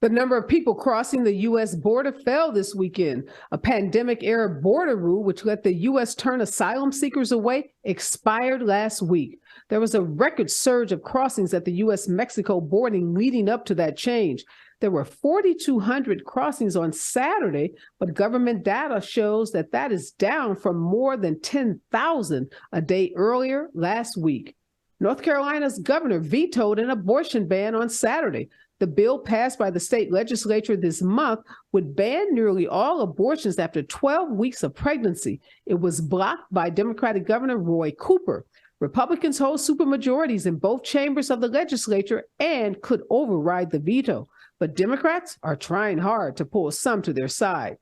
The number of people crossing the U.S. border fell this weekend. A pandemic-era border rule, which let the U.S. turn asylum seekers away, expired last week. There was a record surge of crossings at the U.S.-Mexico border leading up to that change. There were 4,200 crossings on Saturday, but government data shows that that is down from more than 10,000 a day earlier last week. North Carolina's governor vetoed an abortion ban on Saturday. The bill passed by the state legislature this month would ban nearly all abortions after 12 weeks of pregnancy. It was blocked by Democratic Governor Roy Cooper. Republicans hold supermajorities in both chambers of the legislature and could override the veto. But Democrats are trying hard to pull some to their side.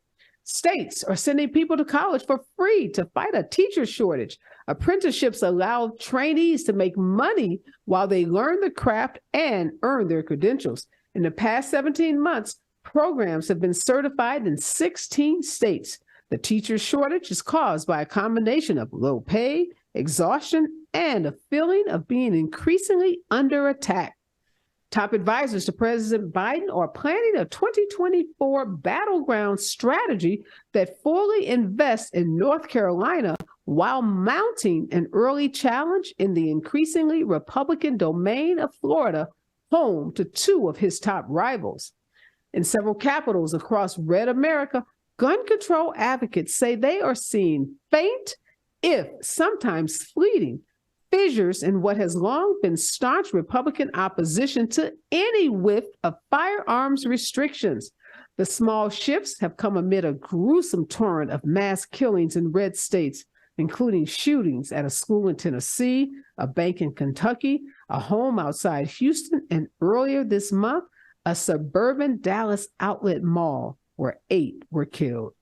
States are sending people to college for free to fight a teacher shortage. Apprenticeships allow trainees to make money while they learn the craft and earn their credentials. In the past 17 months, programs have been certified in 16 states. The teacher shortage is caused by a combination of low pay, exhaustion, and a feeling of being increasingly under attack. Top advisors to President Biden are planning a 2024 battleground strategy that fully invests in North Carolina while mounting an early challenge in the increasingly Republican domain of Florida, home to two of his top rivals. In several capitals across red America, gun control advocates say they are seeing faint, if sometimes fleeting, fissures in what has long been staunch Republican opposition to any whiff of firearms restrictions. The small shifts have come amid a gruesome torrent of mass killings in red states, including shootings at a school in Tennessee, a bank in Kentucky, a home outside Houston, and earlier this month, a suburban Dallas outlet mall where 8 were killed.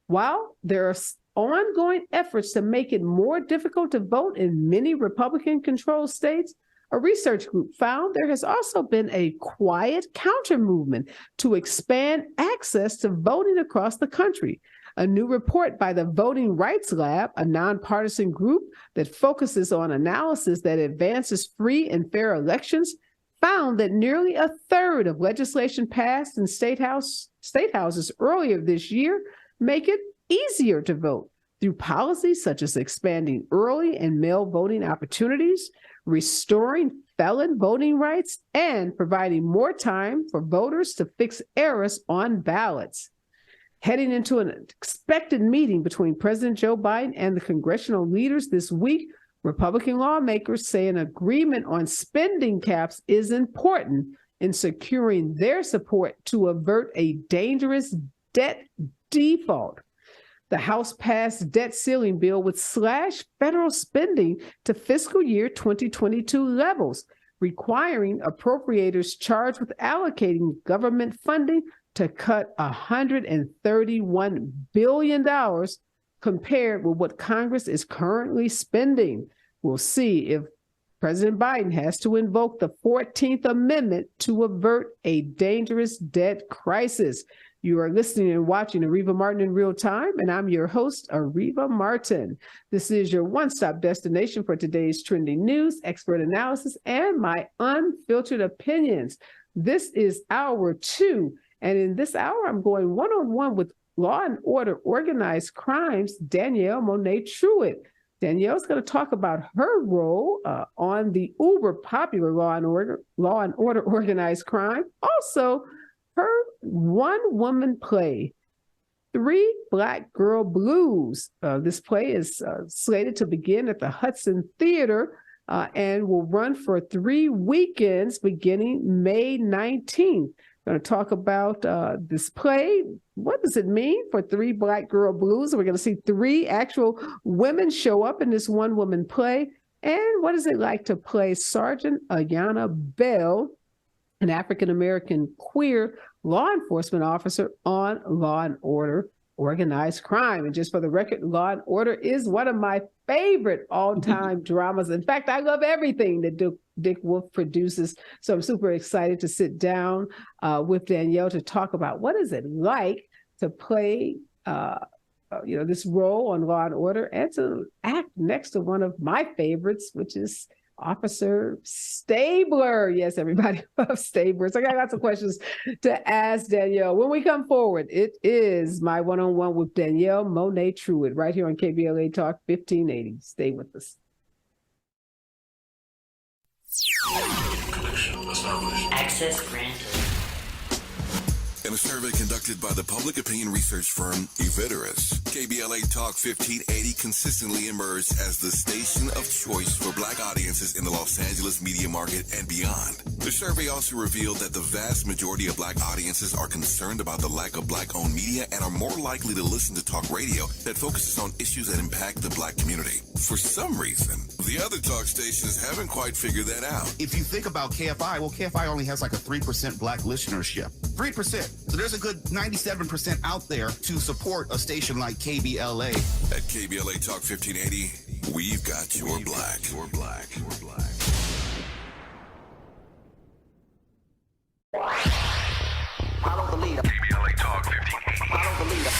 While there are ongoing efforts to make it more difficult to vote in many Republican-controlled states, a research group found there has also been a quiet counter-movement to expand access to voting across the country. A new report by the Voting Rights Lab, a nonpartisan group that focuses on analysis that advances free and fair elections, found that nearly a third of legislation passed in state houses earlier this year make it easier to vote through policies such as expanding early and mail voting opportunities, restoring felon voting rights, and providing more time for voters to fix errors on ballots. Heading into an expected meeting between President Joe Biden and the congressional leaders this week, Republican lawmakers say an agreement on spending caps is important in securing their support to avert a dangerous debt default. The House passed debt ceiling bill would slash federal spending to fiscal year 2022 levels, requiring appropriators charged with allocating government funding to cut $131 billion compared with what Congress is currently spending. We'll see if President Biden has to invoke the 14th Amendment to avert a dangerous debt crisis. You are listening and watching Areva Martin in real time, and I'm your host, Areva Martin. This is your one-stop destination for today's trending news, expert analysis, and my unfiltered opinions. This is hour 2, and in this hour, I'm going one-on-one with Law and Order Organized Crime's Danielle Mone Truitt. Danielle's going to talk about her role on the uber popular Law and Order Organized Crime. Also, her one-woman play, Three Black Girl Blues. This play is slated to begin at the Hudson Theater and will run for 3 weekends beginning May 19th. We're going to talk about this play. What does it mean for Three Black Girl Blues? We're going to see 3 actual women show up in this one-woman play. And what is it like to play Sergeant Ayanna Bell, an African-American queer law enforcement officer on Law and Order Organized Crime? And just for the record, Law and Order is one of my favorite all-time dramas. In fact, I love everything that Dick Wolf produces. So I'm super excited to sit down with Danielle to talk about what is it like to play this role on Law and Order and to act next to one of my favorites, which is Officer Stabler. Yes, everybody loves Stabler. So I got some questions to ask Danielle. When we come forward, it is my one-on-one with Danielle Mone Truitt right here on KBLA Talk 1580. Stay with us. Access granted. In a survey conducted by the public opinion research firm Eviderus, KBLA Talk 1580 consistently emerged as the station of choice for Black audiences in the Los Angeles media market and beyond. The survey also revealed that the vast majority of Black audiences are concerned about the lack of Black-owned media and are more likely to listen to talk radio that focuses on issues that impact the Black community. For some reason, the other talk stations haven't quite figured that out. If you think about KFI, well, KFI only has like a 3% Black listenership. 3%. So there's a good 97% out there to support a station like KBLA. At KBLA Talk 1580, we've got your Black. Your Black. Your Black. Follow the leader. KBLA Talk 1580. Follow the leader.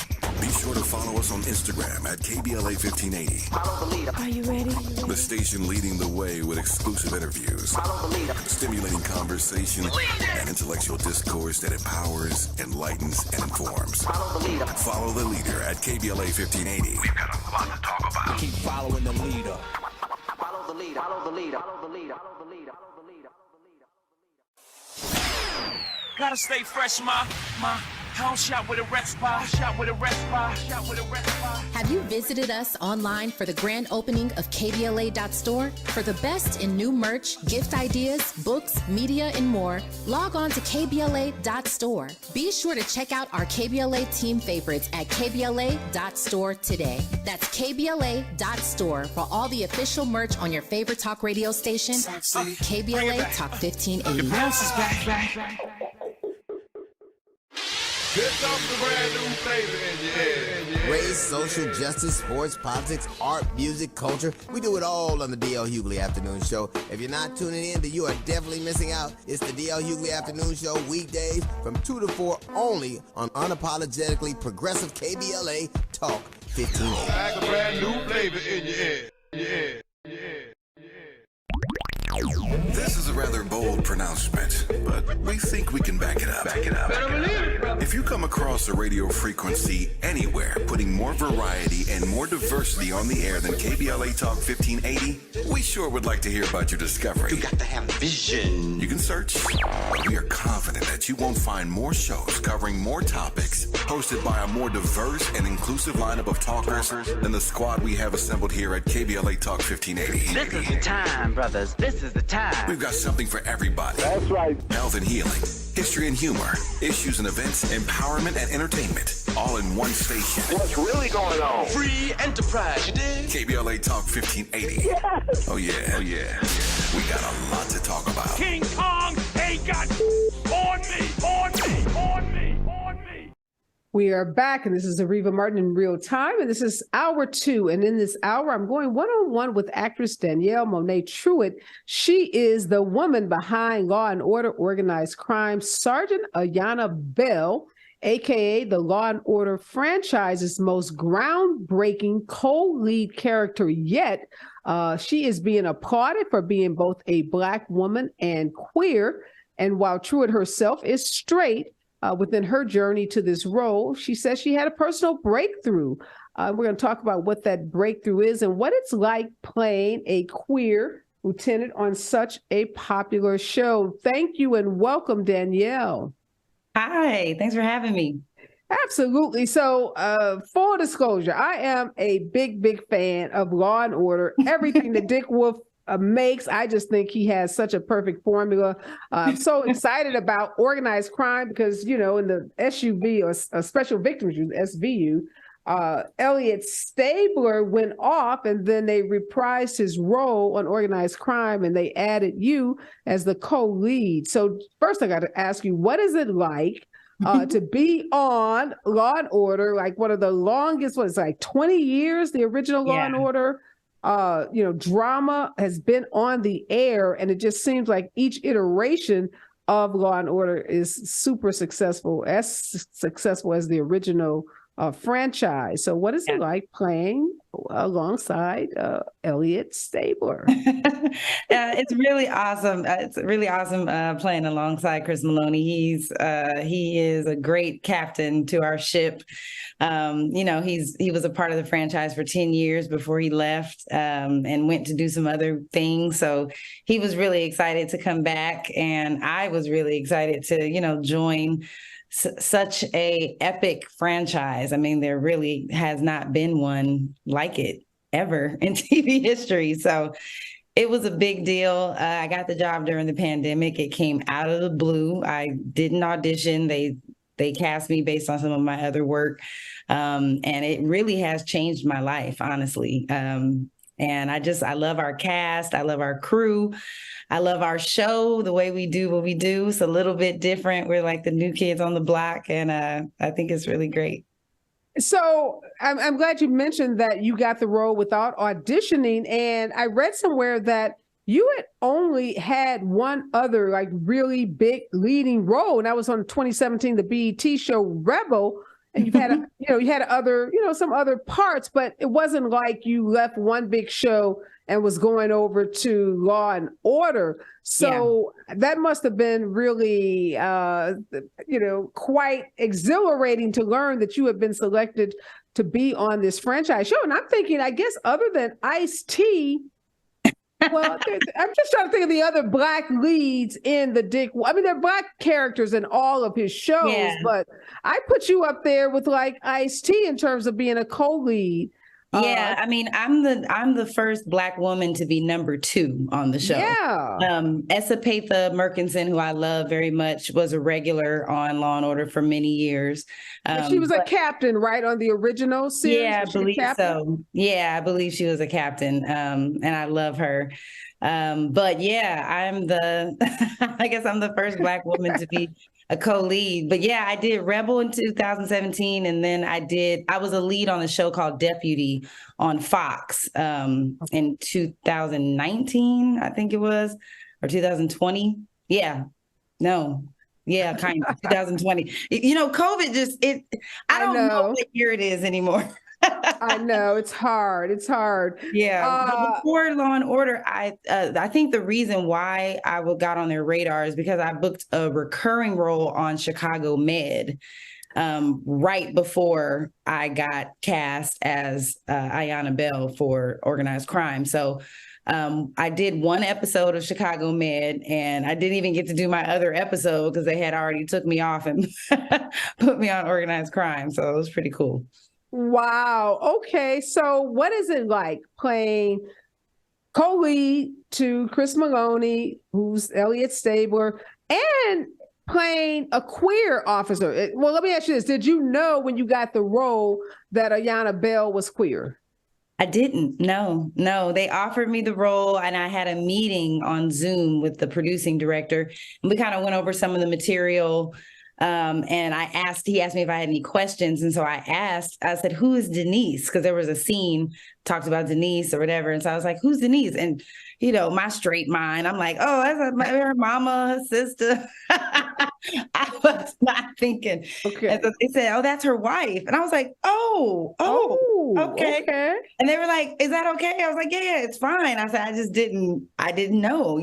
Be sure to follow us on Instagram at KBLA 1580. Follow the leader. Are you ready? The station leading the way with exclusive interviews, Follow the leader. stimulating conversation, and intellectual discourse that empowers, enlightens, and informs. Follow the leader. Follow the leader at KBLA 1580. We've got a lot to talk about. Keep following the leader. Follow the leader. Follow the leader. Follow the leader. Follow the leader. Follow the leader. Gotta stay fresh, my house shot with a rest spot. Have you visited us online for the grand opening of KBLA.store? For the best in new merch, gift ideas, books, media, and more, log on to KBLA.store. Be sure to check out our KBLA team favorites at KBLA.store today. That's KBLA.store for all the official merch on your favorite talk radio station, KBLA Talk 1580. Bounce is back. Here comes the brand new flavor in your head. Race, social justice, sports, politics, art, music, culture. We do it all on the D.L. Hughley Afternoon Show. If you're not tuning in, then you are definitely missing out. It's the D.L. Hughley Afternoon Show, weekdays from 2 to 4 only on unapologetically progressive KBLA Talk 1580. Like a brand new flavor in your head. This is a rather bold pronouncement, but we think we can back it up. If you come across a radio frequency anywhere putting more variety and more diversity on the air than KBLA Talk 1580, we sure would like to hear about your discovery. You got to have vision. You can search, but we are confident that you won't find more shows covering more topics, hosted by a more diverse and inclusive lineup of talkers than the squad we have assembled here at KBLA Talk 1580. This is the time, brothers. This is the time. We've got something for everybody. That's right. Health and healing, history and humor, issues and events, empowerment and entertainment, all in one station. What's really going on? Free enterprise, you dig? KBLA Talk 1580. Yes. Oh yeah. We got a lot to talk about. King Kong ain't got on me. We are back, and this is Areva Martin in real time, and this is hour 2. And in this hour, I'm going one-on-one with actress Danielle Mone Truitt. She is the woman behind Law and Order Organized Crime, Sergeant Ayanna Bell, aka the Law and Order franchise's most groundbreaking co-lead character yet. She is being applauded for being both a Black woman and queer. And while Truitt herself is straight, within her journey to this role, she says she had a personal breakthrough. We're going to talk about what that breakthrough is and what it's like playing a queer lieutenant on such a popular show. Thank you and welcome, Danielle. Hi, thanks for having me. Absolutely. So, full disclosure, I am a big fan of Law and Order. Everything that Dick Wolf makes. I just think he has such a perfect formula. I'm so excited about organized crime because, you know, in the SUV or Special Victims Unit, SVU, Elliot Stabler went off and then they reprised his role on organized crime and they added you as the co-lead. So first I got to ask you, what is it like to be on Law and Order, like one of the longest, what is it, like 20 years, the original Law and Order? Drama has been on the air, and it just seems like each iteration of Law and Order is super successful, as successful as the original franchise. So what is it like playing alongside Elliot Stabler? It's really awesome. It's really awesome playing alongside Chris Maloney. He is a great captain to our ship. He was a part of the franchise for 10 years before he left and went to do some other things. So he was really excited to come back, and I was really excited to, join such a epic franchise. I mean, there really has not been one like it ever in TV history. So it was a big deal. I got the job during the pandemic. It came out of the blue. I didn't audition. They cast me based on some of my other work. And it really has changed my life, honestly. And I love our cast. I love our crew. I love our show, the way we do what we do. It's a little bit different. We're like the new kids on the block. And I think it's really great. So I'm glad you mentioned that you got the role without auditioning. And I read somewhere that you had only had one other like really big leading role, and that was on 2017, the BET show Rebel. And you've had, you had other, some other parts, but it wasn't like you left one big show and was going over to Law and Order. So that must have been really, quite exhilarating to learn that you have been selected to be on this franchise show. And I'm thinking, I guess, other than Ice-T, well, I'm just trying to think of the other Black leads in the Dick. I mean, they're Black characters in all of his shows, but I put you up there with like Ice-T in terms of being a co-lead. Yeah, I mean, I'm the first Black woman to be number 2 on the show. Yeah. Esapatha Murkinson, who I love very much, was a regular on Law and Order for many years. She was a captain, right, on the original series? Yeah, I believe so. Yeah, I believe she was a captain, and I love her. But yeah, I guess I'm the first Black woman to be a co-lead. But yeah, I did Rebel in 2017, and then I was a lead on a show called Deputy on Fox in 2019, I think it was, or 2020. Yeah, no. Yeah, kind of 2020. COVID I don't know what year it is anymore. I know it's hard. Yeah. But before Law and Order, I think the reason why I got on their radar is because I booked a recurring role on Chicago Med right before I got cast as Ayanna Bell for Organized Crime. So I did one episode of Chicago Med, and I didn't even get to do my other episode because they had already took me off and put me on Organized Crime. So it was pretty cool. Wow. Okay. So what is it like playing co-lead to Chris Maloney, who's Elliot Stabler, and playing a queer officer? Well, let me ask you this. Did you know when you got the role that Ayanna Bell was queer? I didn't. No. They offered me the role, and I had a meeting on Zoom with the producing director, and we kind of went over some of the material. And he asked me if I had any questions. And so I said, who is Denise? Because there was a scene talked about Denise or whatever. And so I was like, who's Denise? And, my straight mind, I'm like, oh, that's her mama, her sister. I was not thinking. Okay. And so they said, oh, that's her wife. And I was like, oh, okay. And they were like, is that okay? I was like, yeah, it's fine. I said, I didn't know,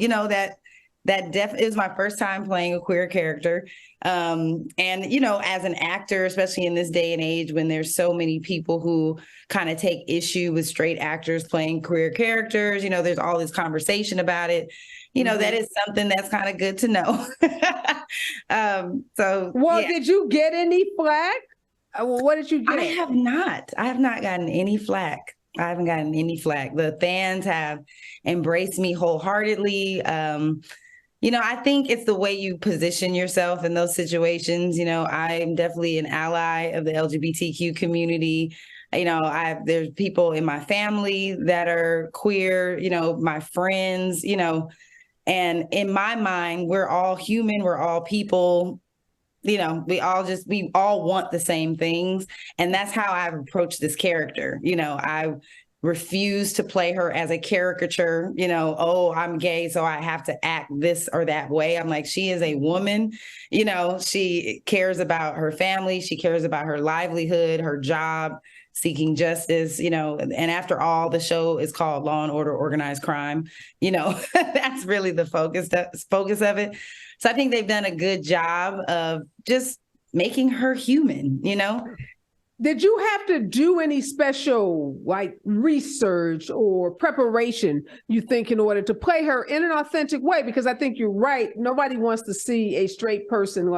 it was my first time playing a queer character. And, as an actor, especially in this day and age, when there's so many people who kind of take issue with straight actors playing queer characters, there's all this conversation about it. That is something that's kind of good to know. Did you get any flack? What did you get? I have not gotten any flack. I haven't gotten any flack. The fans have embraced me wholeheartedly. I think it's the way you position yourself in those situations. I'm definitely an ally of the LGBTQ community. There's people in my family that are queer, my friends, and in my mind, we're all human. We're all people. We all want the same things. And that's how I've approached this character. refuse to play her as a caricature, oh, I'm gay, so I have to act this or that way. I'm like, she is a woman, she cares about her family. She cares about her livelihood, her job, seeking justice, and after all, the show is called Law and Order Organized Crime. That's really the focus of it. So I think they've done a good job of just making her human, Did you have to do any special research or preparation, you think, in order to play her in an authentic way? Because I think you're right. Nobody wants to see a straight person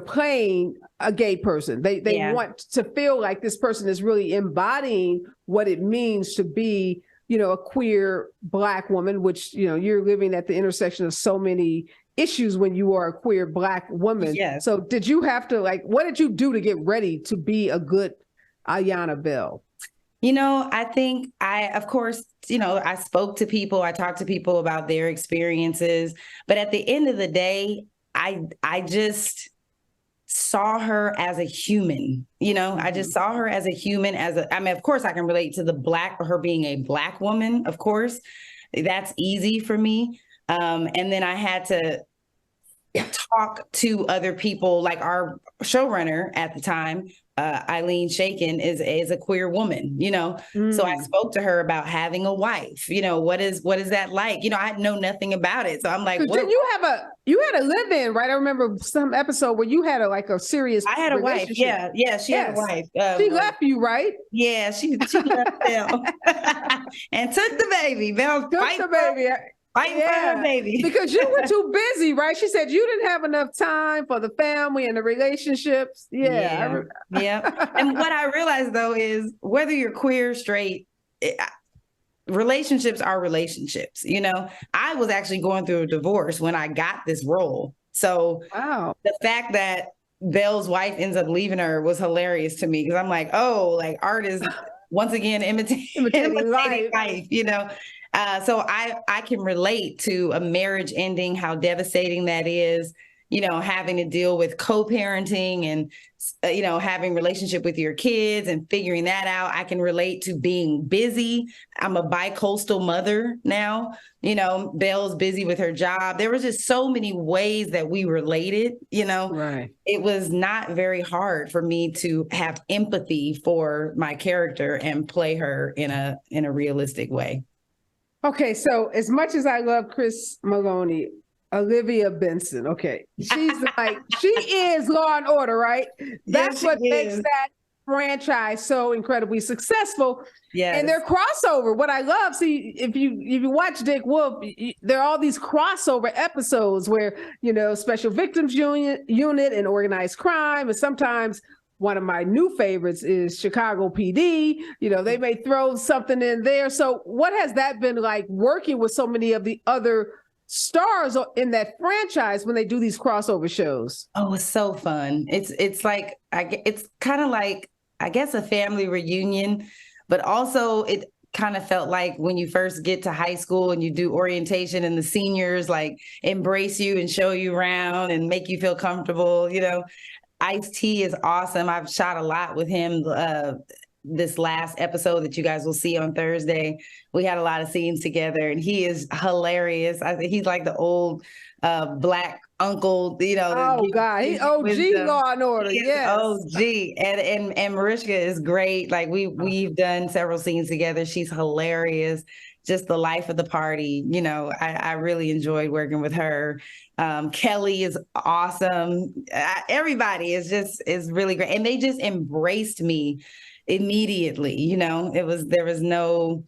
playing a gay person. They want to feel like this person is really embodying what it means to be, a queer Black woman, which, you're living at the intersection of so many issues when you are a queer Black woman. Yes. So did you have to what did you do to get ready to be a good Ayanna Bell? I think of course, I spoke to people, I talked to people about their experiences, but at the end of the day, I just saw her as a human, I just saw her as a human, of course I can relate to her being a Black woman, of course, that's easy for me. And then I had to talk to other people, like our showrunner at the time, Eileen Shaken is a queer woman, So I spoke to her about having a wife, what is that like? I know nothing about it. So I'm like, didn't you had a live-in, right? I remember some episode where you had a serious I had a wife. Yeah. She had a wife. She left you, right? Yeah, she left Belle and took the baby. Belle took the baby. Fighting for her baby. Because you were too busy, right? She said you didn't have enough time for the family and the relationships. Yeah. And what I realized, though, is whether you're queer, straight, relationships are relationships. I was actually going through a divorce when I got this role. So the fact that Belle's wife ends up leaving her was hilarious to me, because I'm like, art is once again imitating life, So I can relate to a marriage ending, how devastating that is, having to deal with co-parenting and, having relationship with your kids and figuring that out. I can relate to being busy. I'm a bi-coastal mother now, Belle's busy with her job. There was just so many ways that we related, Right. It was not very hard for me to have empathy for my character and play her in a realistic way. Okay, so as much as I love Chris Maloney, Olivia Benson, okay, she's she is Law and Order, right? That's what makes that franchise so incredibly successful. Yeah, and their crossover. What I love, see, if you watch Dick Wolf, there are all these crossover episodes where Special Victims Unit and Organized Crime, and sometimes. One of my new favorites is Chicago PD. They may throw something in there. So what has that been like working with so many of the other stars in that franchise when they do these crossover shows? Oh, it's so fun. It's like, it's kind of like, I guess, a family reunion, but also it kind of felt like when you first get to high school and you do orientation and the seniors embrace you and show you around and make you feel comfortable, Ice-T is awesome. I've shot a lot with him this last episode that you guys will see on Thursday. We had a lot of scenes together and he is hilarious. I think he's like the old Black uncle, Oh God, he's OG Law and Order, yes. OG. And Mariska is great. We've done several scenes together. She's hilarious. Just the life of the party. I really enjoyed working with her. Kelly is awesome. Everybody is really great. And they just embraced me immediately. There was no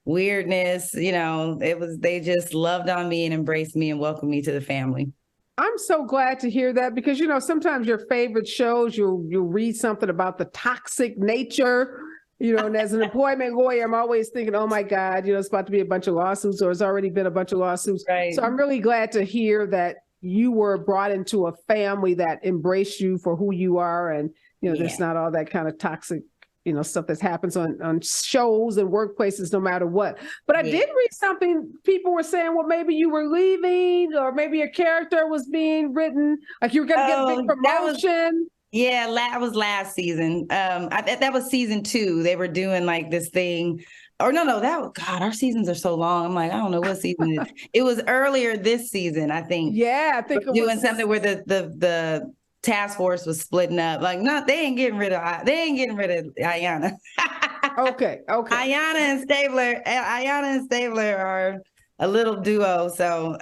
weirdness, they just loved on me and embraced me and welcomed me to the family. I'm so glad to hear that, because, sometimes your favorite shows, you'll read something about the toxic nature, and as an employment lawyer, I'm always thinking, oh my God, it's about to be a bunch of lawsuits, or it's already been a bunch of lawsuits. Right. So I'm really glad to hear that you were brought into a family that embraced you for who you are. And, there's not all that kind of toxic, stuff that happens on shows and workplaces, no matter what. But I did read something, people were saying, well, maybe you were leaving, or maybe your character was being written, like you were going to get a big promotion. Yeah, that was last season. That was season 2. They were doing like this thing. Or no, God, our seasons are so long. I'm like, I don't know what season it is. It was earlier this season, I think. Yeah, I think it doing was something where the task force was splitting up. Like, no, they ain't getting rid of Ayanna. Okay. Ayanna and Stabler are a little duo. So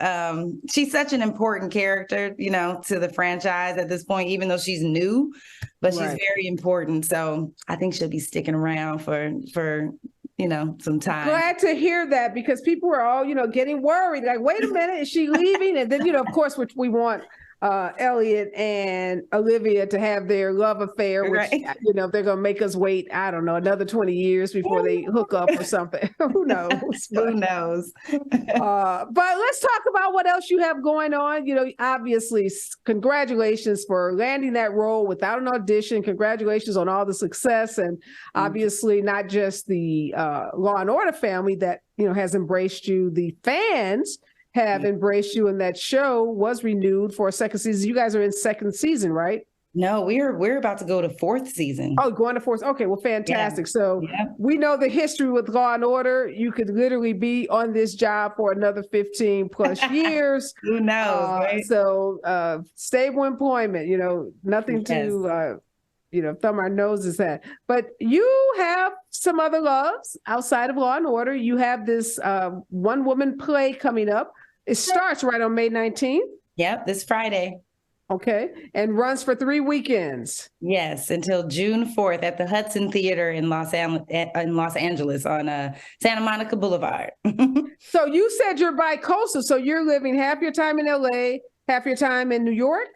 she's such an important character, to the franchise at this point, even though she's new, but she's very important. So I think she'll be sticking around for some time. Glad to hear that, because people were all, getting worried. Like, wait a minute, is she leaving? And then, of course, which we want Elliot and Olivia to have their love affair, which, they're going to make us wait, I don't know, another 20 years before they hook up or something. Who knows? Who knows? But let's talk about what else you have going on. Obviously, congratulations for landing that role without an audition. Congratulations on all the success. And obviously, not just the Law and Order family that, has embraced you, the fans have embraced you, and that show was renewed for a second season. You guys are in second season, right? No, we're about to go to 4th season. Oh, going to 4th. Okay, well, fantastic. Yeah. So we know the history with Law and Order. You could literally be on this job for another 15 plus years. Who knows, right? So stable employment, nothing to thumb our noses at. But you have some other loves outside of Law and Order. You have this one-woman play coming up. It starts right on May 19th. Yep, this Friday. Okay, and runs for 3 weekends. Yes, until June 4th at the Hudson Theater in Los Angeles on Santa Monica Boulevard. So you said you're bi-coastal, so you're living half your time in LA, half your time in New York?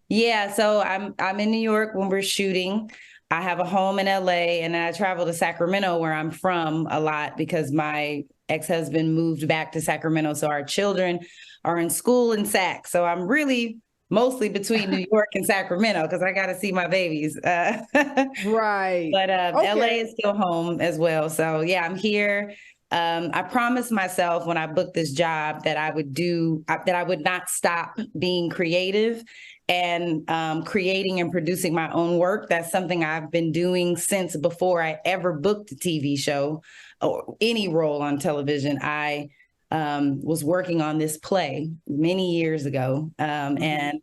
Yeah, so I'm in New York when we're shooting. I have a home in LA, and I travel to Sacramento, where I'm from, a lot because my ex-husband moved back to Sacramento. So our children are in school in Sac. So I'm really mostly between New York and Sacramento because I got to see my babies. Right. But LA is still home as well. So yeah, I'm here. I promised myself when I booked this job that I would not stop being creative and creating and producing my own work. That's something I've been doing since before I ever booked a TV show or any role on television. I was working on this play many years ago, and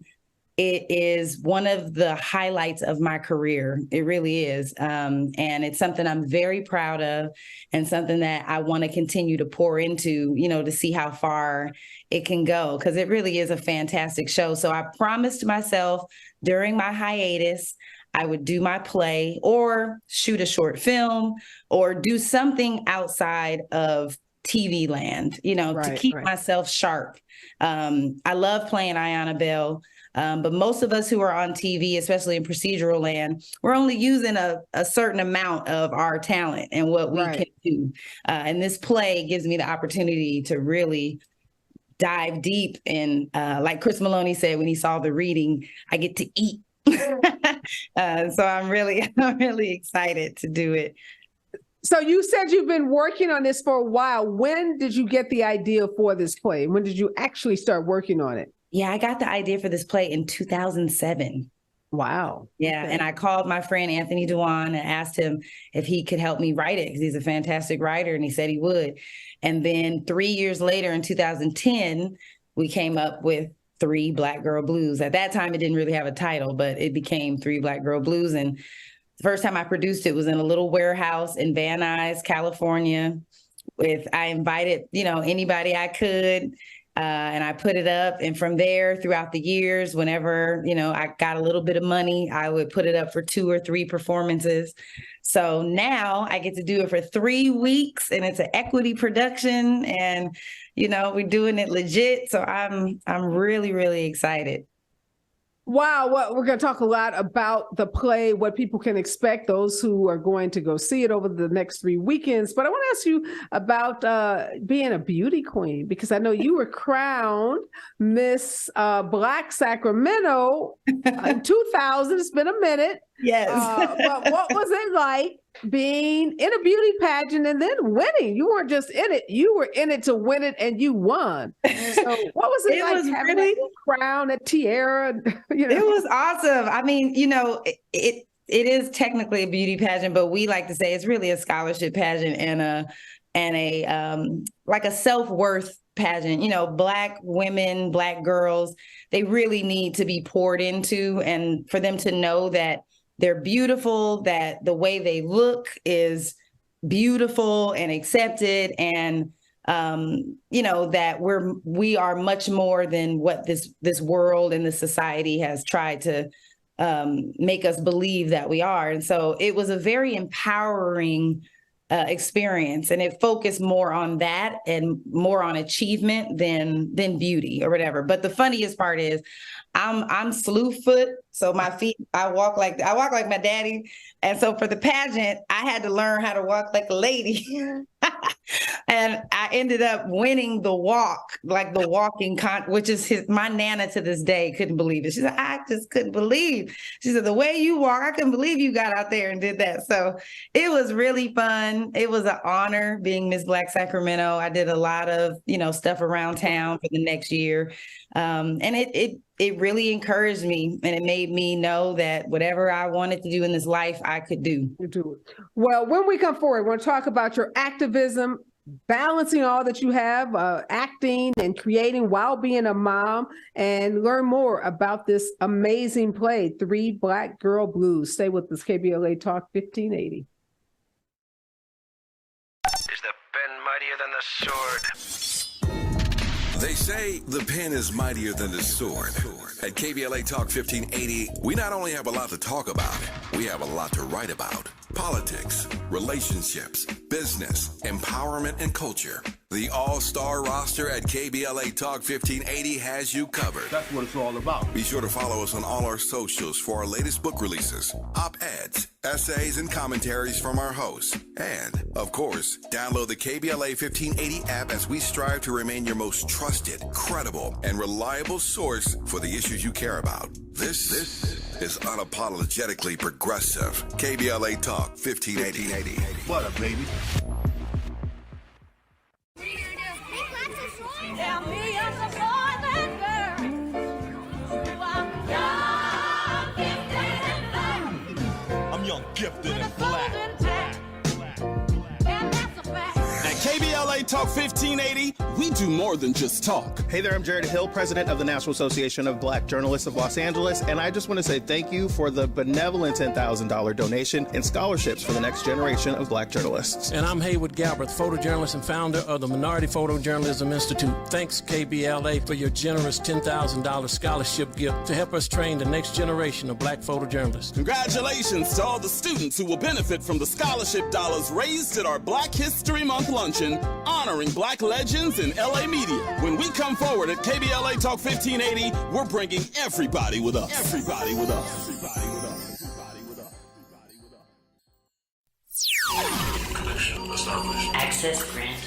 it is one of the highlights of my career. It really is. And it's something I'm very proud of and something that I want to continue to pour into, to see how far it can go, because it really is a fantastic show. So I promised myself during my hiatus, I would do my play or shoot a short film or do something outside of TV land, to keep myself sharp. I love playing Ayanna Bell. But most of us who are on TV, especially in procedural land, we're only using a certain amount of our talent and what we can do. And this play gives me the opportunity to really dive deep. And like Chris Maloney said when he saw the reading, I get to eat. So I'm really excited to do it. So you said you've been working on this for a while. When did you get the idea for this play? When did you actually start working on it? Yeah, I got the idea for this play in 2007. Wow. Yeah. Okay. And I called my friend Anthony Dewan and asked him if he could help me write it because he's a fantastic writer, and he said he would. And then 3 years later in 2010, we came up with 3 Black Girl Blues. At that time, it didn't really have a title, but it became 3 Black Girl Blues. And the first time I produced it was in a little warehouse in Van Nuys, California. I invited, anybody I could. And I put it up. And from there, throughout the years, whenever, I got a little bit of money, I would put it up for 2 or 3 performances. So now I get to do it for 3 weeks, and it's an equity production, and, we're doing it legit. So I'm really, really excited. Wow. Well, we're going to talk a lot about the play, what people can expect, those who are going to go see it over the next 3 weekends. But I want to ask you about being a beauty queen, because I know you were crowned Miss Black Sacramento in 2000. It's been a minute. Yes. But what was it like being in a beauty pageant and then winning. You weren't just in it, you were in it to win it and you won. So what was it, like was having really that crown, that tiara? It was awesome. I mean, it is technically a beauty pageant, but we like to say it's really a scholarship pageant and a like a self-worth pageant. Black women, Black girls, they really need to be poured into, and for them to know that they're beautiful, that the way they look is beautiful and accepted, and that we are much more than what this world and this society has tried to make us believe that we are. And so it was a very empowering experience, and it focused more on that and more on achievement than beauty or whatever. But the funniest part is I'm slew foot, so my feet, I walk like my daddy. And so for the pageant, I had to learn how to walk like a lady. And I ended up winning the walk, like the walking which is my Nana to this day couldn't believe it. She said, I just couldn't believe. She said, the way you walk, I couldn't believe you got out there and did that. So it was really fun. It was an honor being Miss Black Sacramento. I did a lot of, stuff around town for the next year. And it really encouraged me, and it made me know that whatever I wanted to do in this life, I could do. Well, when we come forward, we're going to talk about your activism, balancing all that you have, acting and creating while being a mom, and learn more about this amazing play, Three Black Girl Blues. Stay with us, KBLA Talk 1580. Is the pen mightier than the sword? They say the pen is mightier than the sword. At KBLA Talk 1580, we not only have a lot to talk about, we have a lot to write about. Politics, relationships, business, empowerment, and culture. The all-star roster at KBLA Talk 1580 has you covered. That's what it's all about. Be sure to follow us on all our socials for our latest book releases, op-eds, essays, and commentaries from our hosts. And, of course, download the KBLA 1580 app as we strive to remain your most trusted, credible, and reliable source for the issues you care about. This is unapologetically progressive. KBLA Talk 1580. What up, baby? I'm young, gifted, and black. KBLA Talk 1580, we do more than just talk. Hey there, I'm Jared Hill, president of the National Association of Black Journalists of Los Angeles, and I just want to say thank you for the benevolent $10,000 donation and scholarships for the next generation of Black journalists. And I'm Haywood Galbraith, photojournalist and founder of the Minority Photojournalism Institute. Thanks, KBLA, for your generous $10,000 scholarship gift to help us train the next generation of Black photojournalists. Congratulations to all the students who will benefit from the scholarship dollars raised at our Black History Month luncheon, honoring Black legends in LA media. When we come forward at KBLA Talk 1580, we're bringing everybody with us. Everybody with us. Everybody with us. Everybody with us. Connection established. Access granted.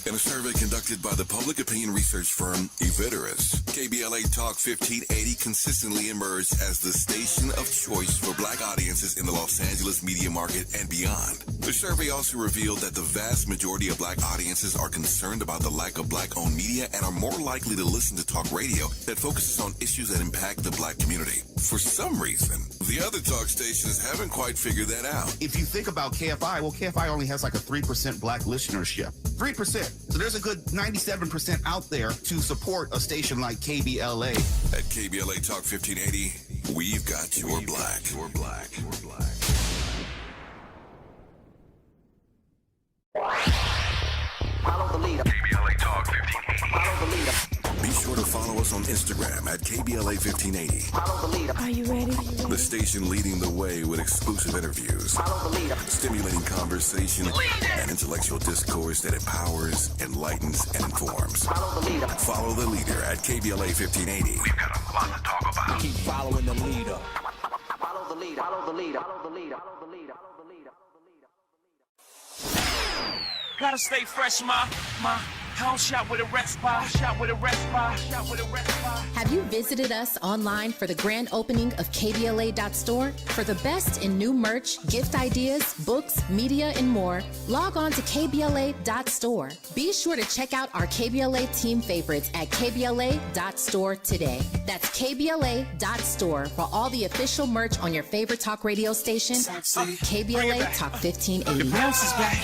In a survey conducted by the public opinion research firm Eviderus, KBLA Talk 1580 consistently emerged as the station of choice for Black audiences in the Los Angeles media market and beyond. The survey also revealed that the vast majority of Black audiences are concerned about the lack of Black-owned media and are more likely to listen to talk radio that focuses on issues that impact the Black community. For some reason, the other talk stations haven't quite figured that out. If you think about KFI, well, KFI only has like a 3% Black listenership. 3%. So there's a good 97% out there to support a station like KBLA. At KBLA Talk 1580, we've got your Black. Your Black. Your Black. Follow the leader. KBLA Talk 1580. Follow the leader. Be sure to follow us on Instagram at KBLA 1580. Follow the leader. Are you ready? The station leading the way with exclusive interviews, Follow the leader. stimulating conversation, and intellectual discourse that empowers, enlightens, and informs. Follow the leader. Follow the leader at KBLA 1580. We've got a lot to talk about. Keep following the leader. Follow the leader. Follow the leader. Follow the leader. Follow the leader. Follow the leader. Gotta stay fresh, my house shot with a rest bar, shot with a rest bar, shot with a rest bar. Have you visited us online for the grand opening of KBLA.store? For the best in new merch, gift ideas, books, media, and more, log on to KBLA.store. Be sure to check out our KBLA team favorites at KBLA.store today. That's KBLA.store for all the official merch on your favorite talk radio station, KBLA Talk 1580. Bounce is back.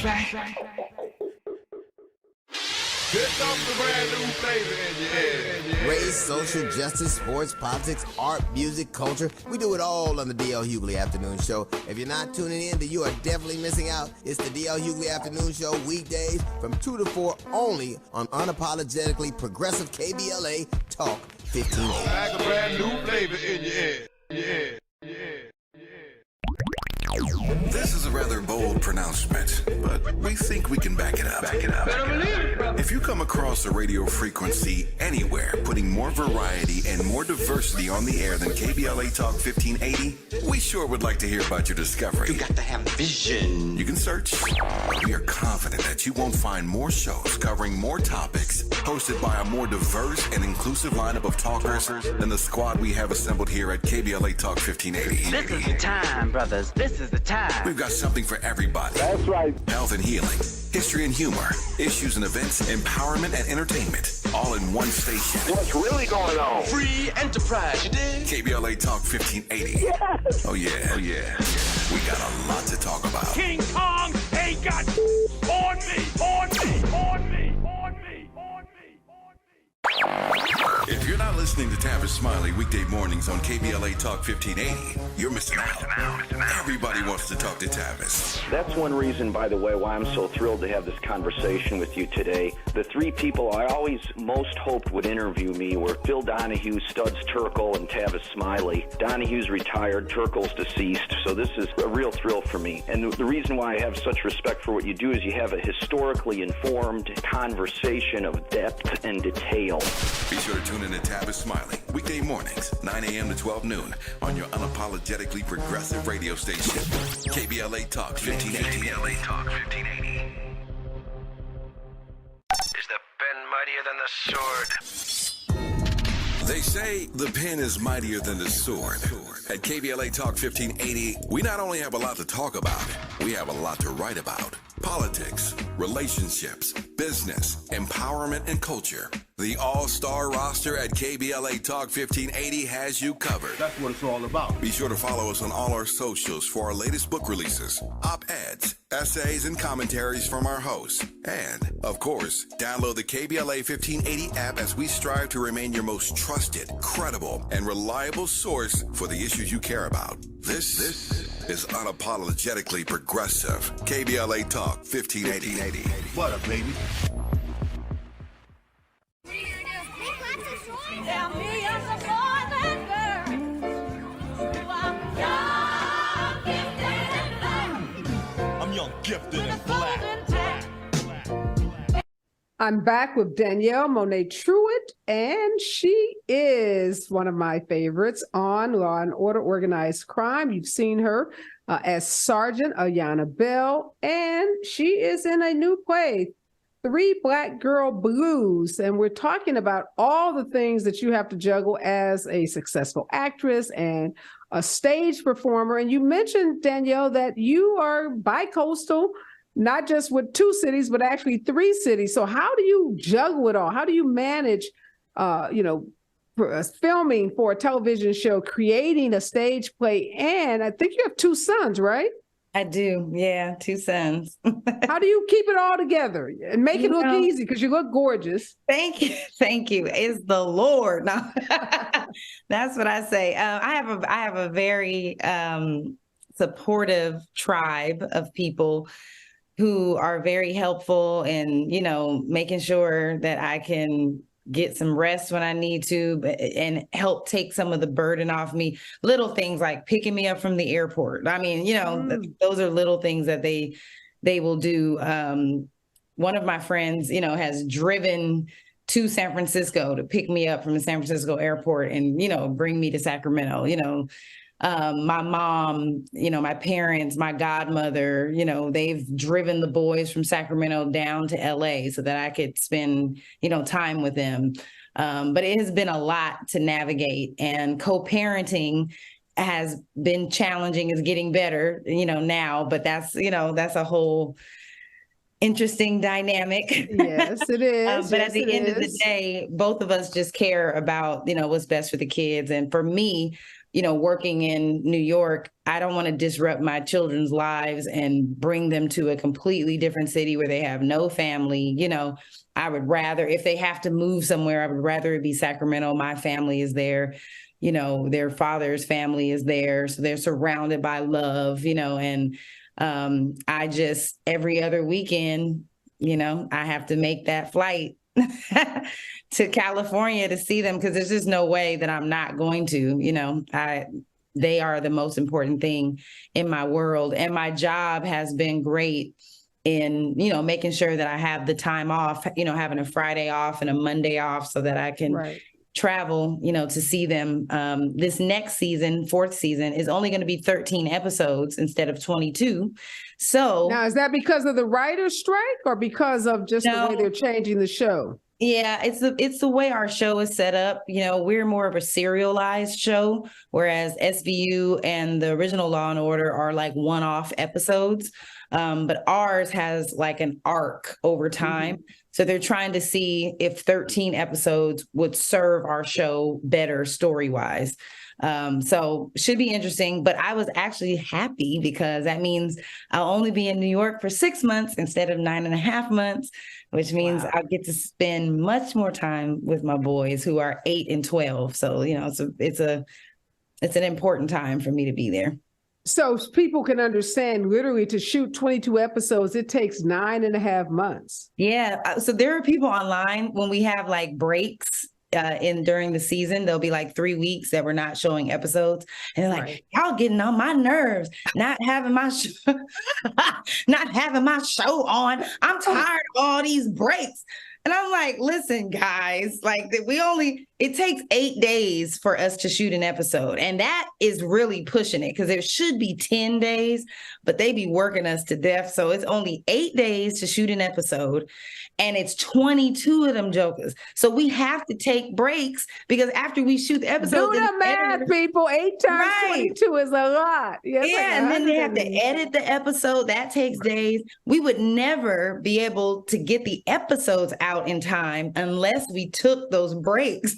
Here comes the brand new flavor in your head. Race, social justice, sports, politics, art, music, culture. We do it all on the D.L. Hughley Afternoon Show. If you're not tuning in, then you are definitely missing out. It's the D.L. Hughley Afternoon Show, weekdays from 2 to 4 only on unapologetically progressive KBLA Talk 1580. Like a brand new flavor in your head. Yeah. This is a rather bold pronouncement, but we think we can back it up. If you come across a radio frequency anywhere putting more variety and more diversity on the air than KBLA Talk 1580, we sure would like to hear about your discovery. You got to have vision. You can search. We are confident that you won't find more shows covering more topics, hosted by a more diverse and inclusive lineup of talkers than the squad we have assembled here at KBLA Talk 1580. This is the time, brothers. This is the time. We've got something for everybody. That's right. Health and healing, history and humor, issues and events, empowerment and entertainment, all in one station. What's really going on? Free enterprise, you dig? KBLA Talk 1580. Yes. Oh yeah. We got a lot to talk about. King Kong ain't got on me. If you're not listening to Tavis Smiley weekday mornings on KBLA Talk 1580, you're missing out. Everybody wants to talk to Tavis. That's one reason, by the way, why I'm so thrilled to have this conversation with you today. The three people I always most hoped would interview me were Phil Donahue, Studs Terkel, and Tavis Smiley. Donahue's retired, Terkel's deceased, so this is a real thrill for me. And the reason why I have such respect for what you do is you have a historically informed conversation of depth and detail. Be sure to tune in to Tavis Smiley weekday mornings, 9 a.m. to 12 noon on your unapologetically progressive radio station, KBLA Talk 1580. KBLA Talk 1580. Is the pen mightier than the sword? They say the pen is mightier than the sword. At KBLA Talk 1580, we not only have a lot to talk about, we have a lot to write about. Politics, relationships, business, empowerment, and culture. The all-star roster at KBLA Talk 1580 has you covered. That's what it's all about. Be sure to follow us on all our socials for our latest book releases, op-eds, essays, and commentaries from our hosts. And, of course, download the KBLA 1580 app as we strive to remain your most trusted, credible, and reliable source for the issues you care about. This is unapologetically progressive. KBLA Talk 1580. What up, baby? I'm young, gifted, and black. I'm back with Danielle Mone Truitt, and she is one of my favorites on Law and Order Organized Crime. You've seen her as Sergeant Ayanna Bell, and she is in a new play, Three Black Girl Blues. And we're talking about all the things that you have to juggle as a successful actress and a stage performer. And you mentioned, Danielle, that you are bi-coastal, not just with 2 cities, but actually 3 cities. So how do you juggle it all? How do you manage, filming for a television show, creating a stage play? And I think you have 2 sons, right? I do. Yeah, 2 sons. How do you keep it all together and make it look easy? Because you look gorgeous. Thank you. Thank you. It's the Lord. No. That's what I say. I have a very supportive tribe of people who are very helpful in, making sure that I can get some rest when I need to and help take some of the burden off me. Little things like picking me up from the airport. I mean, those are little things that they will do. One of my friends, has driven to San Francisco to pick me up from the San Francisco airport and, bring me to Sacramento. My mom, my parents, my godmother, they've driven the boys from Sacramento down to LA so that I could spend, time with them. But it has been a lot to navigate, and co-parenting has been challenging, is getting better, now, but that's a whole interesting dynamic. Yes, it is. But at the end of the day, both of us just care about, what's best for the kids. And for me, working in New York, I don't want to disrupt my children's lives and bring them to a completely different city where they have no family. I would rather, if they have to move somewhere, I would rather it be Sacramento. My family is there. Their father's family is there. So they're surrounded by love, and I just, every other weekend, I have to make that flight to California to see them, because there's just no way that I'm not going to. They are the most important thing in my world. And my job has been great in, making sure that I have the time off, having a Friday off and a Monday off so that I can travel, to see them. This next season, fourth season, is only going to be 13 episodes instead of 22. So now, is that because of the writer's strike or because of just the way they're changing the show? Yeah, it's the way our show is set up. We're more of a serialized show, whereas SVU and the original Law and Order are like one-off episodes. But ours has like an arc over time. So they're trying to see if 13 episodes would serve our show better story-wise. So should be interesting, but I was actually happy because that means I'll only be in New York for 6 months instead of 9.5 months, which means I'll get to spend much more time with my boys who are 8 and 12. So, it's an important time for me to be there. So people can understand, literally to shoot 22 episodes, it takes 9.5 months. Yeah. So there are people online when we have like breaks during the season, there'll be like 3 weeks that we're not showing episodes, and they're like, y'all getting on my nerves, not having my show on. I'm tired of all these breaks. And I'm like, listen, guys, like it takes 8 days for us to shoot an episode. And that is really pushing it, because it should be 10 days, but they be working us to death. So it's only 8 days to shoot an episode. And it's 22 of them jokers. So we have to take breaks, because after we shoot the episode, do the math, people. 8 times 22 is a lot. Yeah, and then they have to edit the episode. That takes days. We would never be able to get the episodes out in time unless we took those breaks.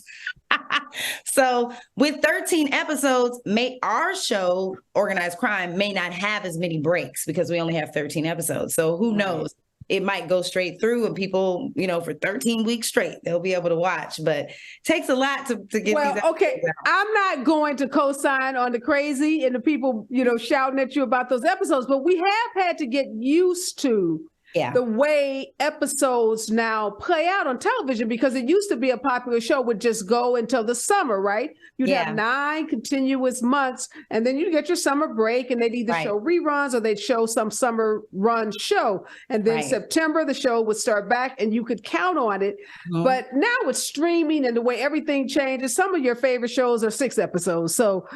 So with 13 episodes, our show, Organized Crime, may not have as many breaks because we only have 13 episodes. So who knows? It might go straight through, and people, for 13 weeks straight, they'll be able to watch. But it takes a lot to get these episodes out. I'm not going to co-sign on the crazy and the people, shouting at you about those episodes, but we have had to get used to the way episodes now play out on television, because it used to be a popular show would just go until the summer, right? You'd have 9 continuous months, and then you'd get your summer break, and they'd either show reruns or they'd show some summer run show. And then September, the show would start back and you could count on it. But now with streaming and the way everything changes, some of your favorite shows are 6 episodes. So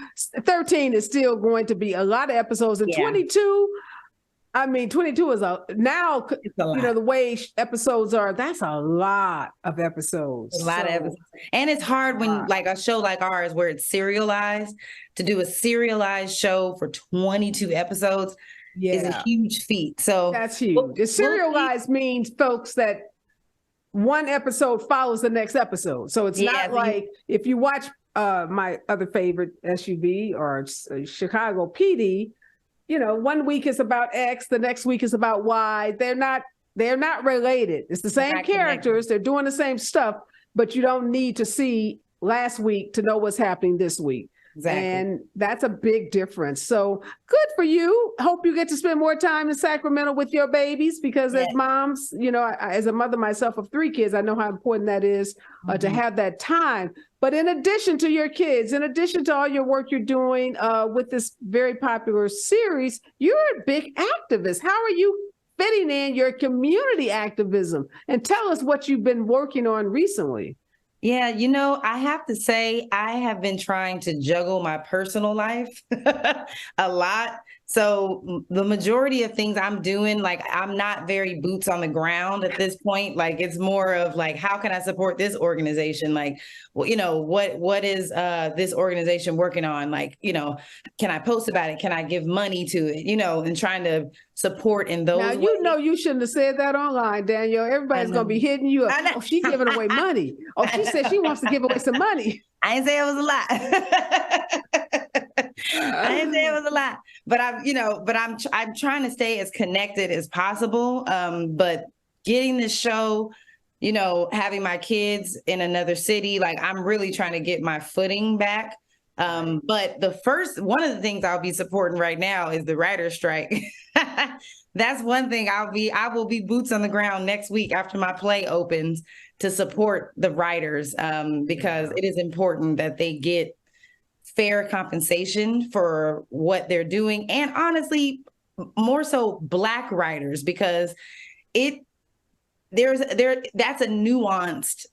13 is still going to be a lot of episodes, and 22, 22 is the way episodes are, that's a lot of episodes. A lot of episodes. And it's hard when like a show like ours, where it's serialized, to do a serialized show for 22 episodes is a huge feat. So that's huge. Serialized means, folks, that one episode follows the next episode. So it's not like if you watch my other favorite SUV or Chicago PD, 1 week is about X, the next week is about Y. They're not related. It's the same characters. They're doing the same stuff, but you don't need to see last week to know what's happening this week. Exactly. And that's a big difference. So good for you. Hope you get to spend more time in Sacramento with your babies, because as moms, as a mother myself of 3 kids, I know how important that is to have that time. But in addition to your kids, in addition to all your work you're doing with this very popular series, you're a big activist. How are you fitting in your community activism? And tell us what you've been working on recently. Yeah, you know, I have to say, I have been trying to juggle my personal life a lot. So the majority of things I'm doing, like I'm not very boots on the ground at this point. Like it's more of like, how can I support this organization? Like, well, you know, what is this organization working on? Like, you know, can I post about it? Can I give money to it? You know, and trying to support in those ways. Now, you know you shouldn't have said that online, Danielle. Everybody's going to be hitting you up. Oh, she's giving away money. Oh, she said she wants to give away some money. I didn't say it was a lot. I didn't say it was a lot. But I'm trying to stay as connected as possible. But getting this show, you know, having my kids in another city, like I'm really trying to get my footing back. But one of the things I'll be supporting right now is the writer's strike. That's one thing I will be boots on the ground next week after my play opens to support the writers, because it is important that they get fair compensation for what they're doing. And honestly, more so Black writers, because that's a nuanced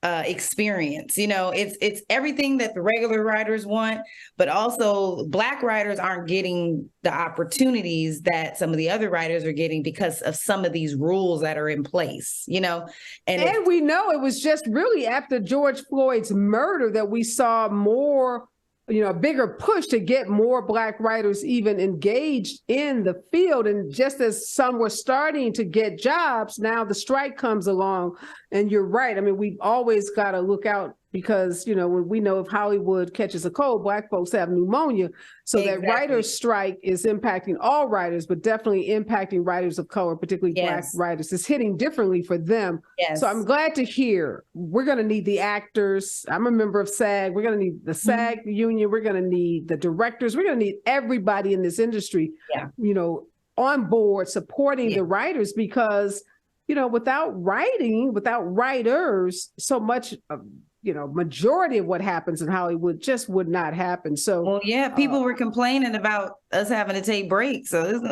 experience. You know, it's everything that the regular writers want, but also Black writers aren't getting the opportunities that some of the other writers are getting because of some of these rules that are in place, you know. And we know it was just really after George Floyd's murder that we saw more, you know, a bigger push to get more Black writers even engaged in the field. And just as some were starting to get jobs, now the strike comes along. And you're right. I mean, we've always got to look out because, you know, when we know if Hollywood catches a cold, Black folks have pneumonia. So exactly. That writer's strike is impacting all writers, but definitely impacting writers of color, particularly Black writers. It's hitting differently for them. Yes. So I'm glad to hear we're going to need the actors. I'm a member of SAG. We're going to need the SAG union. We're going to need the directors. We're going to need everybody in this industry, you know, on board supporting the writers, because, you know, without writers, so much of, you know, majority of what happens in Hollywood just would not happen. So, well, yeah, people were complaining about us having to take breaks. So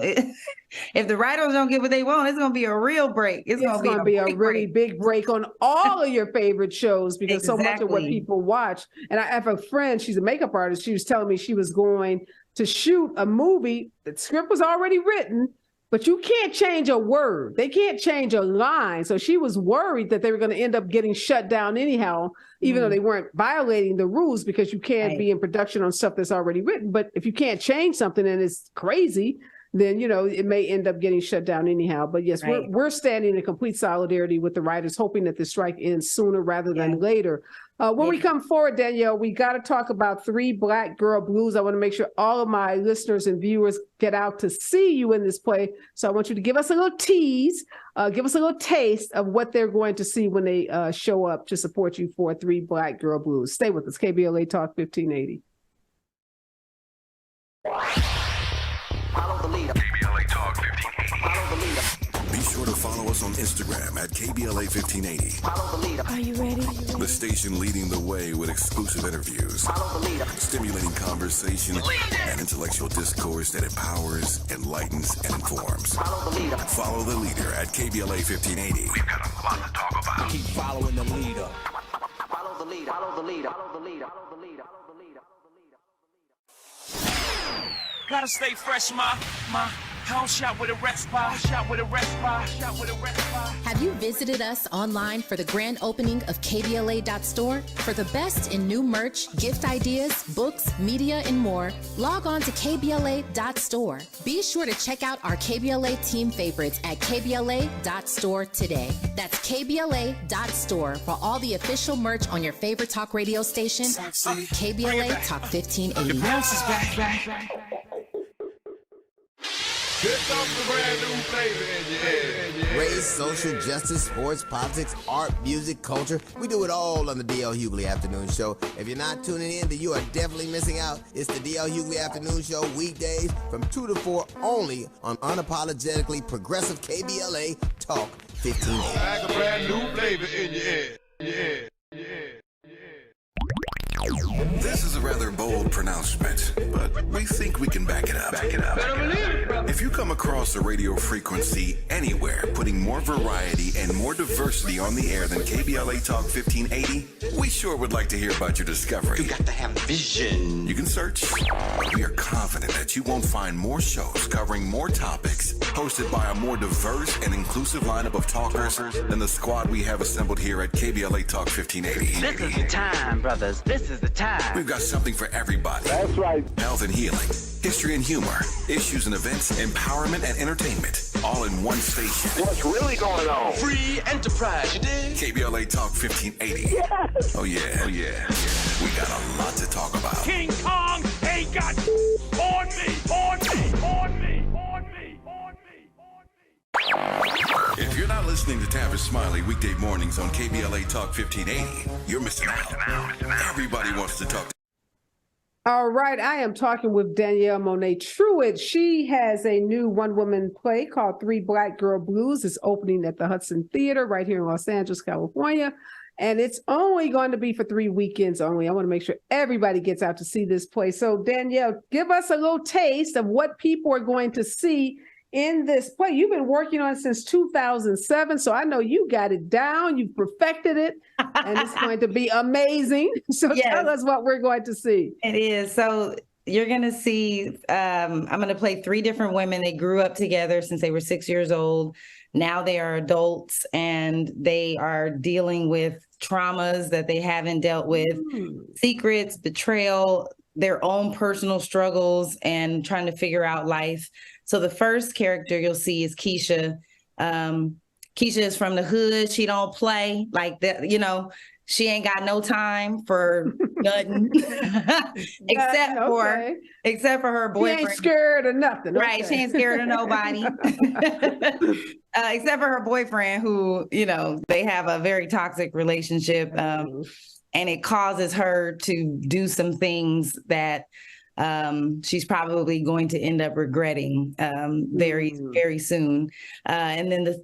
if the writers don't get what they want, it's going to be a real break. It's going to be a really big break on all of your favorite shows, because so much of what people watch. And I have a friend, she's a makeup artist. She was telling me she was going to shoot a movie. The script was already written, but you can't change a word. They can't change a line. So she was worried that they were going to end up getting shut down anyhow, even though they weren't violating the rules, because you can't be in production on stuff that's already written. But if you can't change something and it's crazy, then, you know, it may end up getting shut down anyhow. But yes, we're standing in complete solidarity with the writers, hoping that the strike ends sooner rather than later. When we come forward, Danielle, we got to talk about 3 Black Girl Blues. I want to make sure all of my listeners and viewers get out to see you in this play. So I want you to give us a little tease, give us a little taste of what they're going to see when they show up to support you for 3 Black Girl Blues. Stay with us, KBLA Talk 1580. Follow the leader. KBLA Talk 1580. Follow the leader. Be sure to follow us on Instagram at KBLA 1580. Follow the leader. Are you ready? The station leading the way with exclusive interviews, Follow the leader. stimulating conversation, and intellectual discourse that empowers, enlightens, and informs. Follow the leader. Follow the leader at KBLA 1580. We've got a lot to talk about. Keep following the leader. Follow the leader. Follow the leader. Follow the leader. Follow the leader. Follow the leader. Gotta stay fresh, my house shot with a rest bar. Have you visited us online for the grand opening of KBLA.store? For the best in new merch, gift ideas, books, media, and more, log on to KBLA.store. Be sure to check out our KBLA team favorites at KBLA.store today. That's KBLA.store for all the official merch on your favorite talk radio station, KBLA Talk 1580. Bounce is back. Here comes the brand new flavor in your head. Race, social justice, sports, politics, art, music, culture. We do it all on the D.L. Hughley Afternoon Show. If you're not tuning in, then you are definitely missing out. It's the D.L. Hughley Afternoon Show, weekdays from 2 to 4 only on unapologetically progressive KBLA Talk 1580. Like a brand new flavor in your head. This is a rather bold pronouncement, but we think we can back it up. If you come across a radio frequency anywhere putting more variety and more diversity on the air than KBLA Talk 1580, we sure would like to hear about your discovery. You got to have vision. You can search, but we are confident that you won't find more shows covering more topics, hosted by a more diverse and inclusive lineup of talkers than the squad we have assembled here at KBLA Talk 1580. This is the time, brothers. This is the time. We've got something for everybody. That's right. Health and healing, history and humor, issues and events, empowerment and entertainment, all in one station. What's really going on? Free enterprise, you dig? KBLA Talk 1580. Yes. Oh yeah. We got a lot to talk about. King Kong ain't got on me. If you're not listening to Tavis Smiley weekday mornings on KBLA Talk 1580, you're missing out. Everybody wants to talk. All right, I am talking with Danielle Mone Truitt. She has a new one-woman play called Three Black Girl Blues. It's opening at the Hudson Theater right here in Los Angeles, California. And it's only going to be for 3 weekends only. I want to make sure everybody gets out to see this play. So Danielle, give us a little taste of what people are going to see in this play. You've been working on it since 2007, so I know you got it down. You've perfected it, and it's going to be amazing. So tell us what we're going to see. It is. So you're going to see, I'm going to play 3 different women. They grew up together since they were 6 years old. Now they are adults, and they are dealing with traumas that they haven't dealt with, secrets, betrayal, their own personal struggles, and trying to figure out life. So the first character you'll see is Keisha. Keisha is from the hood. She don't play like that. You know, she ain't got no time for nothing except for her boyfriend. She ain't scared of nothing. Right. She ain't scared of nobody. Except for her boyfriend, who, you know, they have a very toxic relationship. And it causes her to do some things that she's probably going to end up regretting very, very soon. And then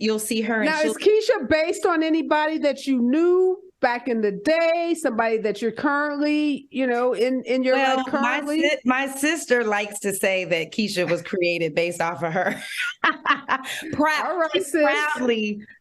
you'll see her. Now, is Keisha based on anybody that you knew back in the day? Somebody that you're currently, you know, in your life currently? My sister likes to say that Keisha was created based off of her.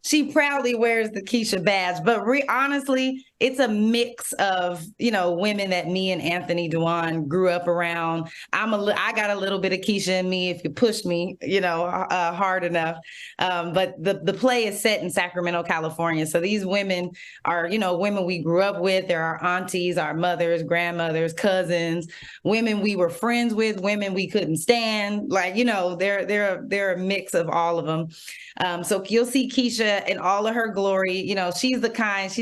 She proudly wears the Keisha badge, but honestly, it's a mix of, you know, women that me and Anthony Dewan grew up around. I got a little bit of Keisha in me if you push me, you know, hard enough. But the play is set in Sacramento, California. So these women are, you know, women we grew up with. They're our aunties, our mothers, grandmothers, cousins, women we were friends with, women we couldn't stand. Like, you know, they're a mix of all of them. So you'll see Keisha in all of her glory. You know, she's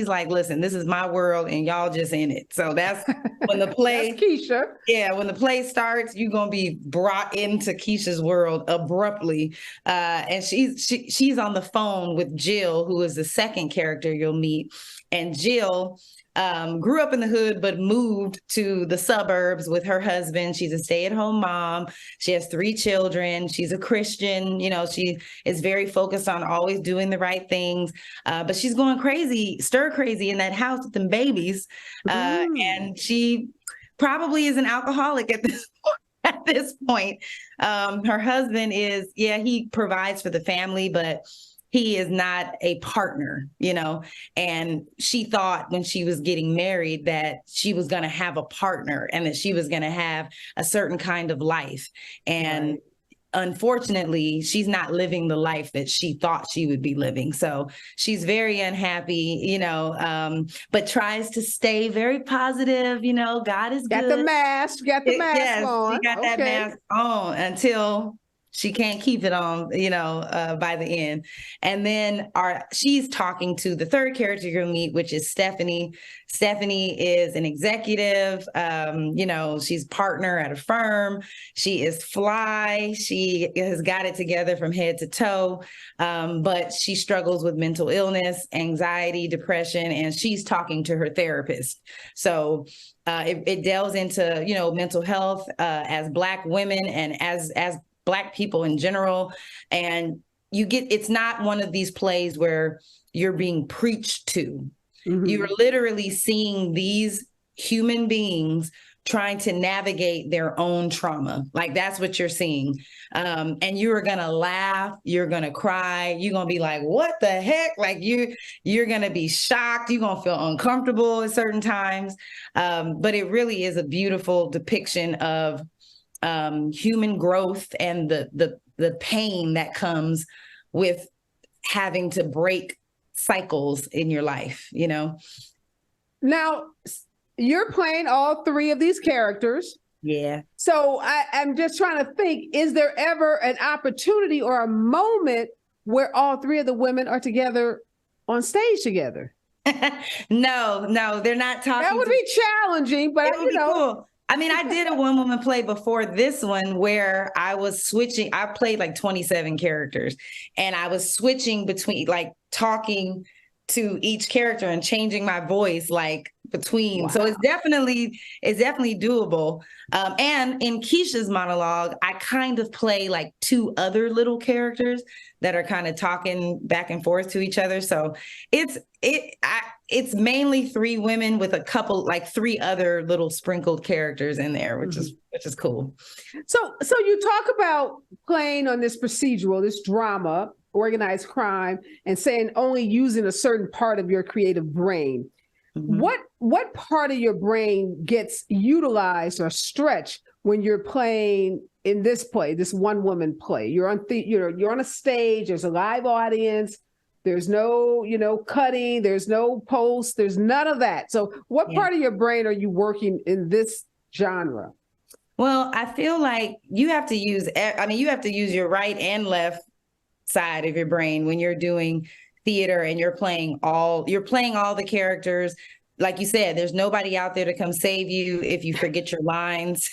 like, listen, this is my world and y'all just in it. So that's when the play, that's Keisha. Yeah, when the play starts, you're going to be brought into Keisha's world abruptly. And she's on the phone with Jill, who is the second character you'll meet. And Jill grew up in the hood, but moved to the suburbs with her husband. She's a stay-at-home mom. She has 3 children. She's a Christian. You know, she is very focused on always doing the right things. But she's going crazy, stir crazy in that house with them babies. And she probably is an alcoholic at this point. Her husband is, he provides for the family, but he is not a partner, you know, and she thought when she was getting married that she was going to have a partner and that she was going to have a certain kind of life. And unfortunately, she's not living the life that she thought she would be living. So she's very unhappy, you know, but tries to stay very positive. You know, God is good. Got the mask on. She got that mask on until she can't keep it on, you know, by the end. And then she's talking to the third character you'll meet, which is Stephanie. Stephanie is an executive. You know, she's partner at a firm. She is fly. She has got it together from head to toe, but she struggles with mental illness, anxiety, depression, and she's talking to her therapist. So it delves into, you know, mental health as Black women and as Black people in general. And it's not one of these plays where you're being preached to. You're literally seeing these human beings trying to navigate their own trauma. Like that's what you're seeing. And you're going to laugh, you're going to cry, you're going to be like, what the heck? Like you're going to be shocked. You're going to feel uncomfortable at certain times. But it really is a beautiful depiction of human growth and the pain that comes with having to break cycles in your life, you know? Now, you're playing all three of these characters. Yeah. So I'm just trying to think, is there ever an opportunity or a moment where all three of the women are together on stage together? No, they're not talking. That would be challenging, but it would be cool. I mean, I did a one-woman play before this one where I was switching. I played like 27 characters, and I was switching between like talking to each character and changing my voice like between. Wow. So it's definitely doable. And in Keisha's monologue, I kind of play like two other little characters that are kind of talking back and forth to each other. So it's mainly three women with a couple, like three other little sprinkled characters in there, which is cool. So you talk about playing on this procedural, this drama, organized crime, and saying only using a certain part of your creative brain. Mm-hmm. What part of your brain gets utilized or stretched when you're playing in this play, this one woman play? You're on a stage, there's a live audience, there's no, cutting, there's no post, there's none of that. So what part of your brain are you working in this genre? Well, I feel like you have to use your right and left side of your brain when you're doing theater and you're playing all the characters. Like you said, there's nobody out there to come save you if you forget your lines.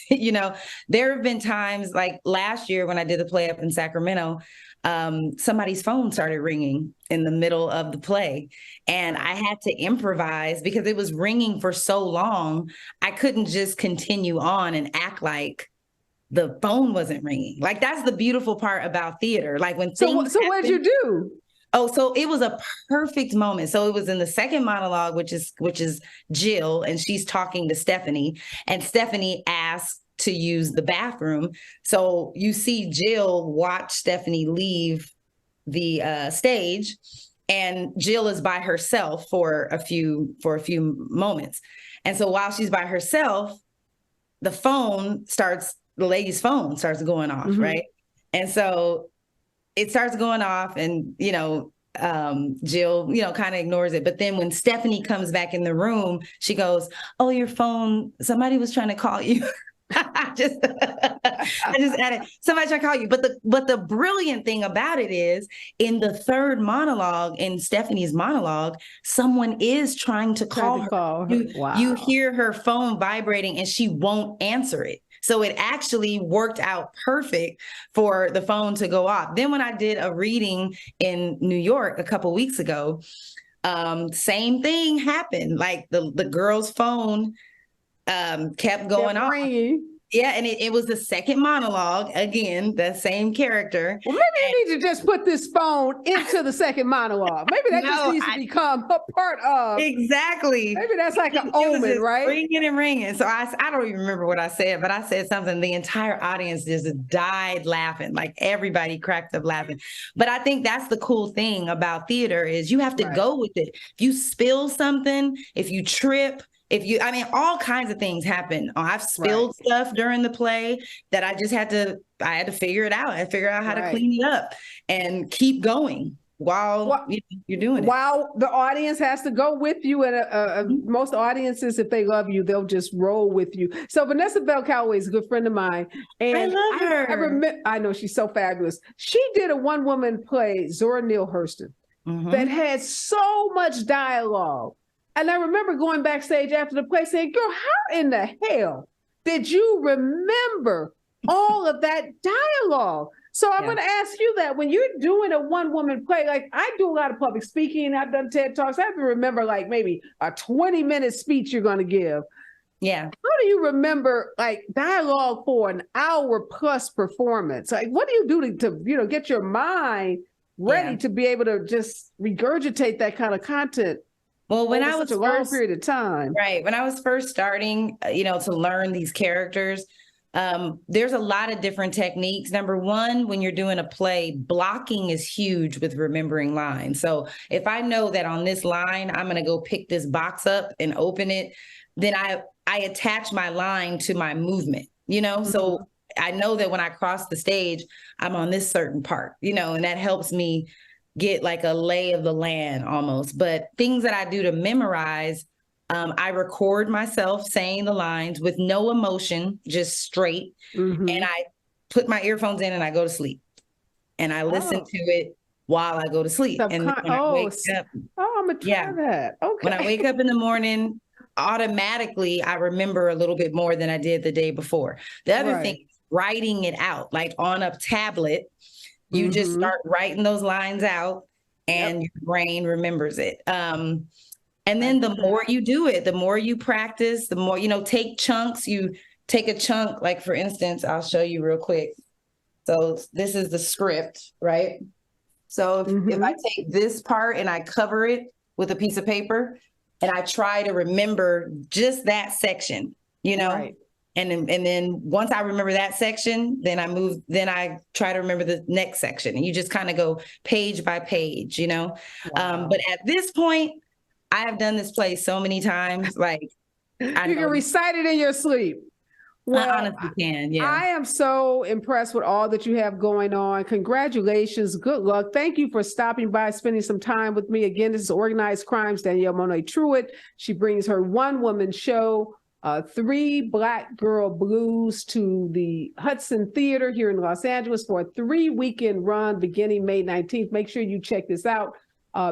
There have been times like last year when I did the play up in Sacramento, somebody's phone started ringing in the middle of the play, and I had to improvise because it was ringing for so long. I couldn't just continue on and act like the phone wasn't ringing. Like that's the beautiful part about theater. Like when things So what'd you do? Oh, so it was a perfect moment. So it was in the second monologue, which is Jill, and she's talking to Stephanie, and Stephanie asked to use the bathroom. So you see Jill watch Stephanie leave the stage, and Jill is by herself for a few moments. And so while she's by herself, the lady's phone starts going off, right? And so it starts going off, and Jill, kind of ignores it. But then when Stephanie comes back in the room, she goes, "Oh, your phone, somebody was trying to call you." I just added, "Somebody trying to call you." But the brilliant thing about it is in the third monologue, in Stephanie's monologue, someone is trying to call her. Wow. You hear her phone vibrating and she won't answer it. So it actually worked out perfect for the phone to go off. Then when I did a reading in New York a couple weeks ago, same thing happened. Like the girl's phone kept going off. Ringing. Yeah, and it was the second monologue, again, the same character. Well, maybe you need to just put this phone into the second monologue. Maybe that just needs to become a part of. Exactly. Maybe that's like an omen, right? Ringing and ringing. So I don't even remember what I said, but I said something. The entire audience just died laughing. Like everybody cracked up laughing. But I think that's the cool thing about theater is you have to go with it. If you spill something, if you trip, all kinds of things happen. I've spilled stuff during the play that I had to figure it out. I figure out how to clean it up and keep going while you're doing it. While the audience has to go with you. And most audiences, if they love you, they'll just roll with you. So Vanessa Bell Calloway is a good friend of mine. And I love her. I know she's so fabulous. She did a one-woman play, Zora Neale Hurston, that had so much dialogue. And I remember going backstage after the play saying, "Girl, how in the hell did you remember all of that dialogue?" So I'm going to ask you that when you're doing a one-woman play, like I do a lot of public speaking, I've done TED Talks. I have to remember like maybe a 20-minute speech you're going to give. Yeah. How do you remember like dialogue for an hour-plus performance? Like what do you do to get your mind ready to be able to just regurgitate that kind of content? Well, when I such was a long first, period of time. right, when I was first starting, to learn these characters, there's a lot of different techniques. Number one, when you're doing a play, blocking is huge with remembering lines. So if I know that on this line, I'm going to go pick this box up and open it, then I attach my line to my movement, so I know that when I cross the stage, I'm on this certain part, and that helps me get like a lay of the land almost. But things that I do to memorize, I record myself saying the lines with no emotion, just straight. And I put my earphones in and I go to sleep. And I listen to it while I go to sleep. And then when I wake up, I'm going to try that. Okay. When I wake up in the morning, automatically I remember a little bit more than I did the day before. The other thing is writing it out, like on a tablet. You just start writing those lines out and your brain remembers it. And then the more you do it, the more you practice, the more, take chunks. You take a chunk, like for instance, I'll show you real quick. So this is the script, right? So if I take this part and I cover it with a piece of paper and I try to remember just that section, Right. And then once I remember that section, then I try to remember the next section. And you just kind of go page by page, Wow. But at this point, I have done this play so many times, like you can recite it in your sleep. Well, I honestly can, yeah. I am so impressed with all that you have going on. Congratulations. Good luck. Thank you for stopping by, spending some time with me. Again, this is Organized Crimes, Danielle Mone Truitt. She brings her one-woman show, Three Black Girl Blues, to the Hudson Theater here in Los Angeles for a 3-weekend run beginning May 19th. Make sure you check this out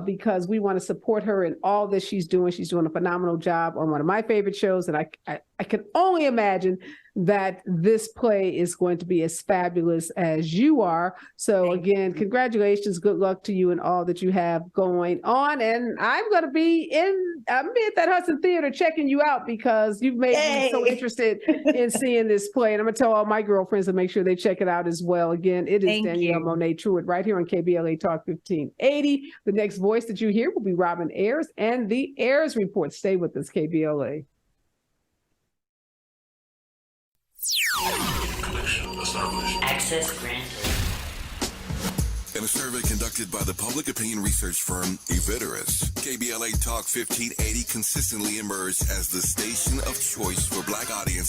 because we want to support her in all that she's doing. She's doing a phenomenal job on one of my favorite shows, and I can only imagine that this play is going to be as fabulous as you are. So again, congratulations, good luck to you and all that you have going on. And I'm going to be at that Hudson Theater checking you out because you've made me so interested in seeing this play. And I'm going to tell all my girlfriends to make sure they check it out as well. Again, it is Danielle Mone Truitt right here on KBLA Talk 1580. The next voice that you hear will be Robin Ayers and the Ayers Report. Stay with us, KBLA. Access granted. In a survey conducted by the public opinion research firm Eviderus, KBLA Talk 1580 consistently emerged as the station of choice for Black audiences